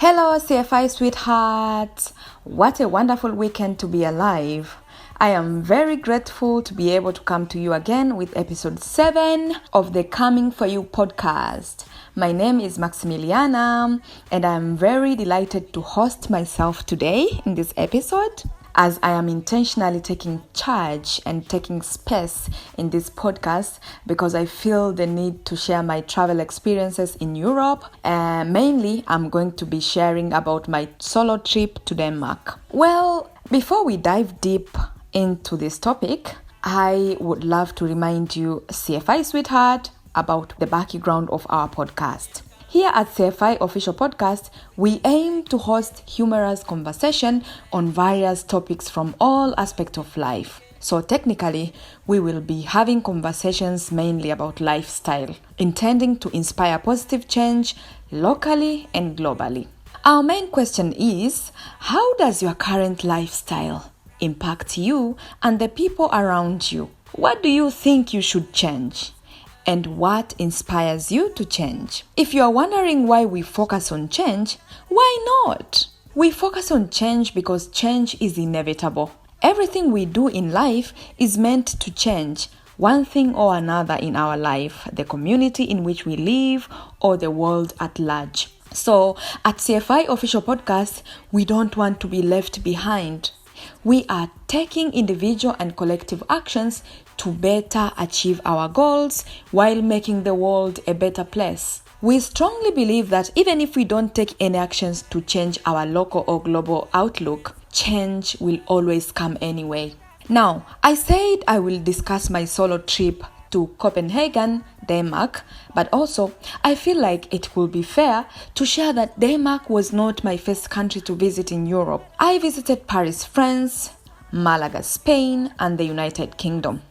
Hello, CFI sweethearts. What a wonderful weekend to be alive. I am very grateful to be able to come to you again with episode 7 of the Coming For You podcast. My name is Maximiliana, and I am very delighted to host myself today in this episode, as I am intentionally taking charge and taking space in this podcast because I feel the need to share my travel experiences in Europe. Mainly, I'm going to be sharing about my solo trip to Denmark. Well, before we dive deep into this topic, I would love to remind you, CFI sweetheart, about the background of our podcast. Here at CFI Official Podcast, we aim to host humorous conversation on various topics from all aspects of life. So technically, we will be having conversations mainly about lifestyle, intending to inspire positive change locally and globally. Our main question is, how does your current lifestyle impact you and the people around you? What do you think you should change? And what inspires you to change? If you are wondering why we focus on change, why not? We focus on change because change is inevitable. Everything we do in life is meant to change one thing or another in our life, the community in which we live, or the world at large. So, at CFI Official Podcast, we don't want to be left behind. We are taking individual and collective actions to better achieve our goals while making the world a better place. We strongly believe that even if we don't take any actions to change our local or global outlook, change will always come anyway. Now, I said I will discuss my solo trip to Copenhagen, Denmark, but also I feel like it will be fair to share that Denmark was not my first country to visit in Europe. I visited Paris, France, Malaga, Spain, and the United Kingdom.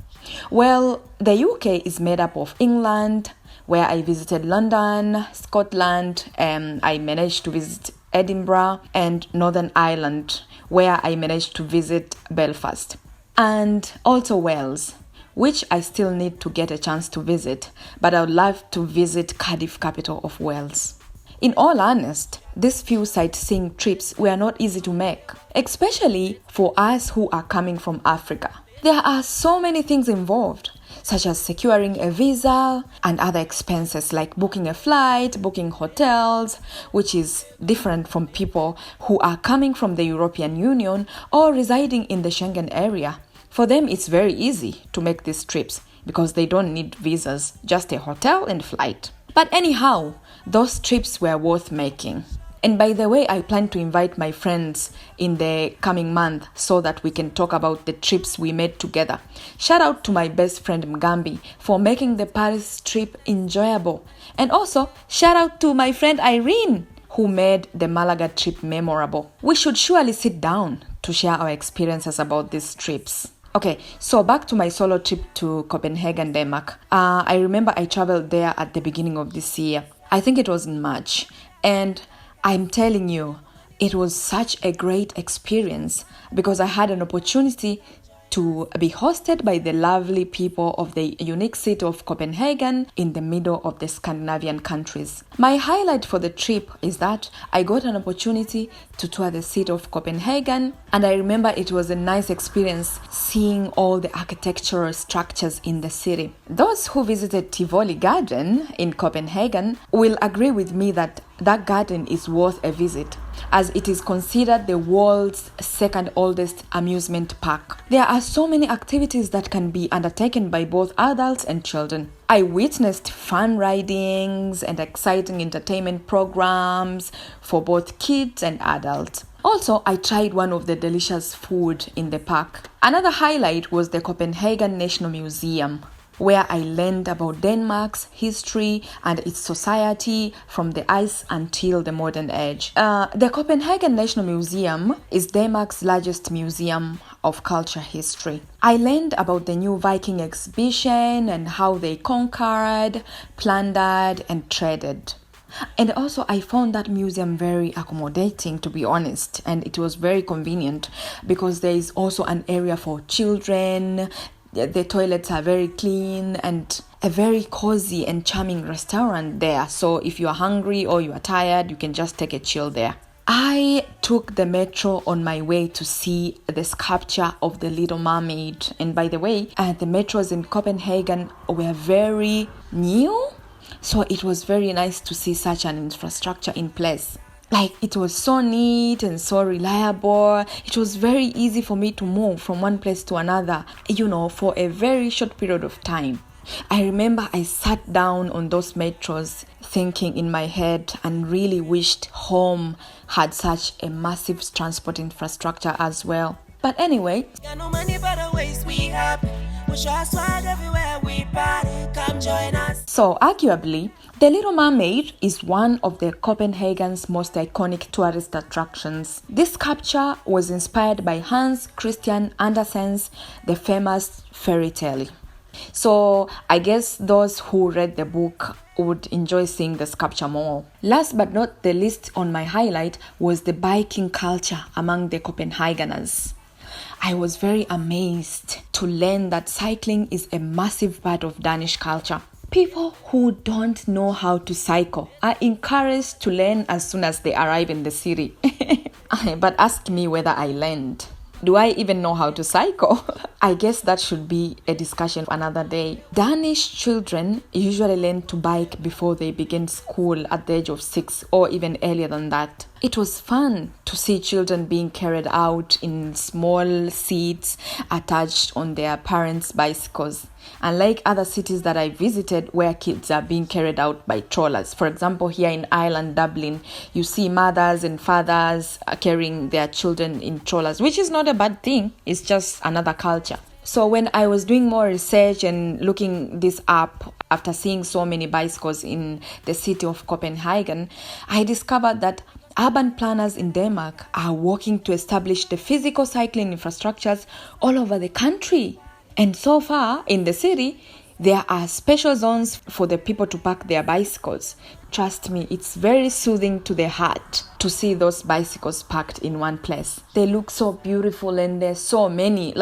Well, the UK is made up of England, where I visited London, Scotland, I managed to visit Edinburgh, and Northern Ireland, where I managed to visit Belfast, and also Wales, which I still need to get a chance to visit, but I would love to visit Cardiff, capital of Wales. In all honesty, these few sightseeing trips were not easy to make, especially for us who are coming from Africa. There are so many things involved, such as securing a visa and other expenses like booking a flight, booking hotels, which is different from people who are coming from the European Union or residing in the Schengen area. For them, it's very easy to make these trips because they don't need visas, just a hotel and flight. But anyhow, those trips were worth making. And by the way, I plan to invite my friends in the coming month so that we can talk about the trips we made together. Shout out to my best friend Mgambi for making the Paris trip enjoyable. And also, shout out to my friend Irene who made the Malaga trip memorable. We should surely sit down to share our experiences about these trips. Okay, so back to my solo trip to Copenhagen, Denmark. I remember I traveled there at the beginning of this year. I think it was in March. And I'm telling you, it was such a great experience because I had an opportunity to be hosted by the lovely people of the unique city of Copenhagen in the middle of the Scandinavian countries. My highlight for the trip is that I got an opportunity to tour the city of Copenhagen, and I remember it was a nice experience seeing all the architectural structures in the city. Those who visited Tivoli Garden in Copenhagen will agree with me that that garden is worth a visit, as it is considered the world's second oldest amusement park. There are so many activities that can be undertaken by both adults and children. I witnessed fun ridings and exciting entertainment programs for both kids and adults. Also, I tried one of the delicious food in the park. Another highlight was the Copenhagen National Museum, where I learned about Denmark's history and its society from the ice until the modern age. The Copenhagen National Museum is Denmark's largest museum of culture history. I learned about the new Viking exhibition and how they conquered, plundered, and traded. And also I found that museum very accommodating, to be honest, and it was very convenient because there is also an area for children. The toilets are very clean and a very cozy and charming restaurant there. So if you are hungry or you are tired, you can just take a chill there. I took the metro on my way to see the sculpture of the Little Mermaid. And by the way, the metros in Copenhagen were very new. So it was very nice to see such an infrastructure in place. Like, it was so neat and so reliable. It was very easy for me to move from one place to another, for a very short period of time. I remember I sat down on those metros thinking in my head and really wished home had such a massive transport infrastructure as well. But anyway, so arguably, The Little Mermaid is one of the Copenhagen's most iconic tourist attractions. This sculpture was inspired by Hans Christian Andersen's The Famous Fairy Tale. So I guess those who read the book would enjoy seeing the sculpture more. Last but not the least on my highlight was the biking culture among the Copenhageners. I was very amazed to learn that cycling is a massive part of Danish culture. People who don't know how to cycle are encouraged to learn as soon as they arrive in the city. But ask me whether I learned. Do I even know how to cycle? I guess that should be a discussion another day. Danish children usually learn to bike before they begin school at the age of 6 or even earlier than that. It was fun to see children being carried out in small seats attached on their parents' bicycles. Unlike other cities that I visited where kids are being carried out by strollers. For example, here in Ireland, Dublin, you see mothers and fathers carrying their children in strollers, which is not a bad thing. It's just another culture. So when I was doing more research and looking this up after seeing so many bicycles in the city of Copenhagen, I discovered that urban planners in Denmark are working to establish the physical cycling infrastructures all over the country. And so far, in the city, there are special zones for the people to park their bicycles. Trust me, it's very soothing to the heart to see those bicycles parked in one place. They look so beautiful and there's so many.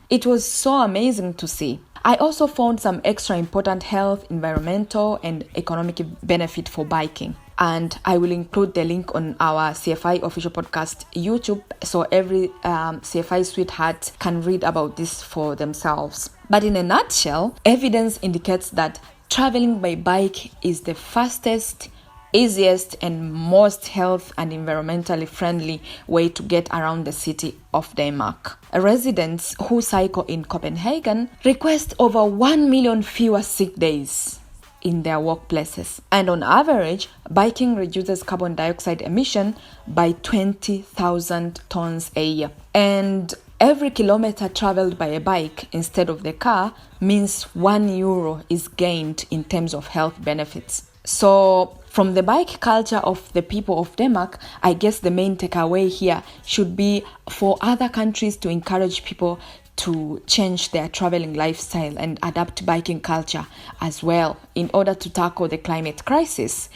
It was so amazing to see. I also found some extra important health, environmental, and economic benefit for biking. And I will include the link on our CFI official podcast YouTube so every CFI sweetheart can read about this for themselves. But in a nutshell, evidence indicates that traveling by bike is the fastest, easiest, and most health and environmentally friendly way to get around the city of Denmark. Residents who cycle in Copenhagen request over 1 million fewer sick days in their workplaces. And on average, biking reduces carbon dioxide emission by 20,000 tons a year. And every kilometer traveled by a bike instead of the car means €1 is gained in terms of health benefits. So from the bike culture of the people of Denmark, I guess the main takeaway here should be for other countries to encourage people to change their traveling lifestyle and adapt biking culture as well in order to tackle the climate crisis.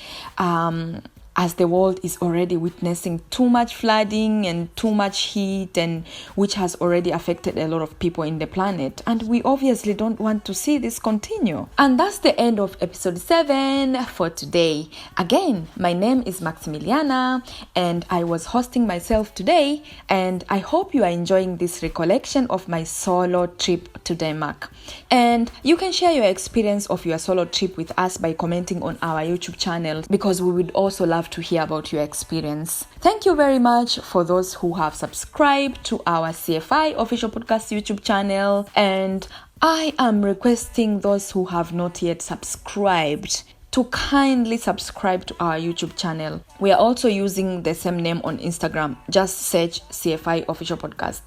As the world is already witnessing too much flooding and too much heat, and which has already affected a lot of people in the planet. And we obviously don't want to see this continue. And that's the end of episode 7 for today. Again, my name is Maximiliana and I was hosting myself today, and I hope you are enjoying this recollection of my solo trip to Denmark. And you can share your experience of your solo trip with us by commenting on our YouTube channel, because we would also love to hear about your experience. Thank you very much for those who have subscribed to our CFI official podcast YouTube channel, and I am requesting those who have not yet subscribed to kindly subscribe to our YouTube channel. We are also using the same name on Instagram. Just search CFI official podcast.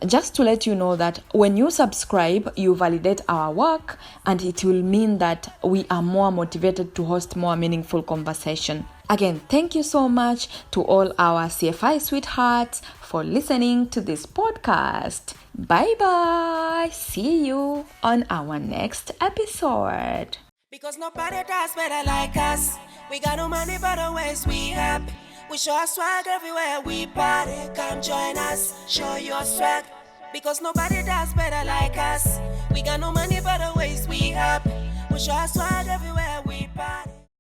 Just to let you know that when you subscribe, you validate our work, and it will mean that we are more motivated to host more meaningful conversation. Again, thank you so much to all our CFI sweethearts for listening to this podcast. Bye bye. See you on our next episode. Because nobody does better like us. We got no money but always we happy. We show our swag everywhere we party. Come join us, show your swag. Because nobody does better like us. We got no money but always we happy. We show our swag everywhere.